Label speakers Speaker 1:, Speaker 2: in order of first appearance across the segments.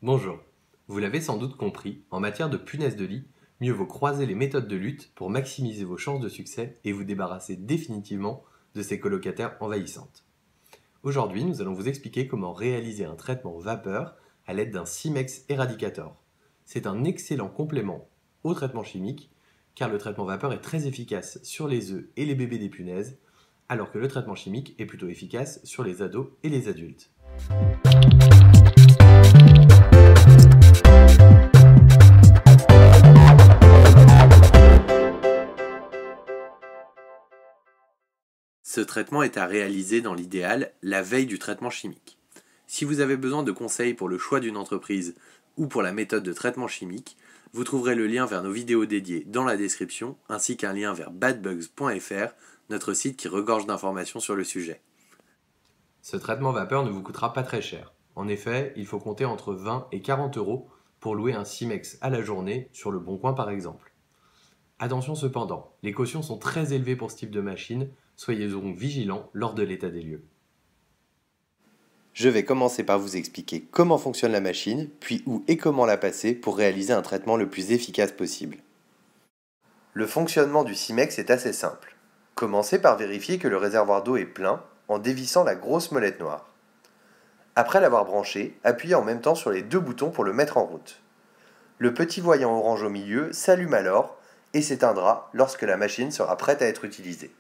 Speaker 1: Bonjour. Vous l'avez sans doute compris, en matière de punaises de lit, mieux vaut croiser les méthodes de lutte pour maximiser vos chances de succès et vous débarrasser définitivement de ces colocataires envahissantes. Aujourd'hui, nous allons vous expliquer comment réaliser un traitement vapeur à l'aide d'un Simex Eradicator. C'est un excellent complément au traitement chimique car le traitement vapeur est très efficace sur les œufs et les bébés des punaises, alors que le traitement chimique est plutôt efficace sur les ados et les adultes. Ce traitement est à réaliser dans l'idéal la veille du traitement chimique. Si vous avez besoin de conseils pour le choix d'une entreprise ou pour la méthode de traitement chimique, vous trouverez le lien vers nos vidéos dédiées dans la description ainsi qu'un lien vers badbugs.fr, notre site qui regorge d'informations sur le sujet. Ce traitement vapeur ne vous coûtera pas très cher. En effet, il faut compter entre 20 et 40 euros pour louer un Simex à la journée sur le Bon Coin par exemple. Attention cependant, les cautions sont très élevées pour ce type de machine, soyez donc vigilants lors de l'état des lieux.
Speaker 2: Je vais commencer par vous expliquer comment fonctionne la machine, puis où et comment la passer pour réaliser un traitement le plus efficace possible. Le fonctionnement du Simex est assez simple. Commencez par vérifier que le réservoir d'eau est plein en dévissant la grosse molette noire. Après l'avoir branché, appuyez en même temps sur les deux boutons pour le mettre en route. Le petit voyant orange au milieu s'allume alors et s'éteindra lorsque la machine sera prête à être utilisée.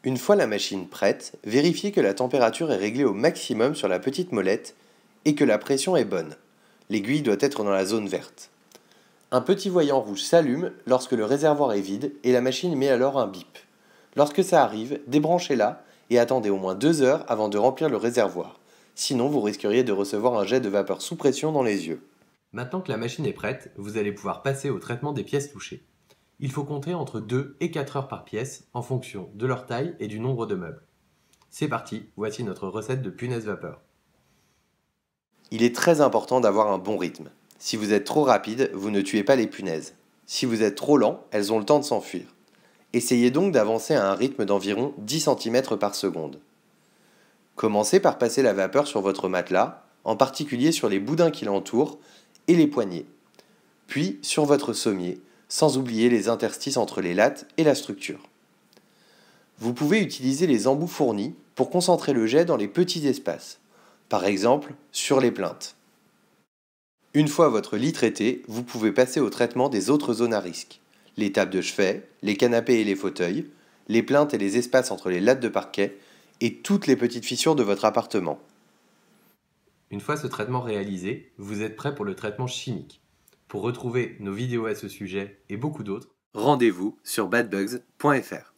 Speaker 2: Une fois la machine prête, vérifiez que la température est réglée au maximum sur la petite molette et que la pression est bonne. L'aiguille doit être dans la zone verte. Un petit voyant rouge s'allume lorsque le réservoir est vide et la machine met alors un bip. Lorsque ça arrive, débranchez-la et attendez au moins 2 heures avant de remplir le réservoir. Sinon, vous risqueriez de recevoir un jet de vapeur sous pression dans les yeux.
Speaker 1: Maintenant que la machine est prête, vous allez pouvoir passer au traitement des pièces touchées. Il faut compter entre 2 et 4 heures par pièce en fonction de leur taille et du nombre de meubles. C'est parti, voici notre recette de punaise vapeur.
Speaker 2: Il est très important d'avoir un bon rythme. Si vous êtes trop rapide, vous ne tuez pas les punaises. Si vous êtes trop lent, elles ont le temps de s'enfuir. Essayez donc d'avancer à un rythme d'environ 10 cm par seconde. Commencez par passer la vapeur sur votre matelas, en particulier sur les boudins qui l'entourent et les poignées. Puis sur votre sommier, sans oublier les interstices entre les lattes et la structure. Vous pouvez utiliser les embouts fournis pour concentrer le jet dans les petits espaces, par exemple sur les plinthes. Une fois votre lit traité, vous pouvez passer au traitement des autres zones à risque, les tables de chevet, les canapés et les fauteuils, les plinthes et les espaces entre les lattes de parquet et toutes les petites fissures de votre appartement.
Speaker 1: Une fois ce traitement réalisé, vous êtes prêt pour le traitement chimique. Pour retrouver nos vidéos à ce sujet et beaucoup d'autres,
Speaker 2: Rendez-vous sur badbugs.fr.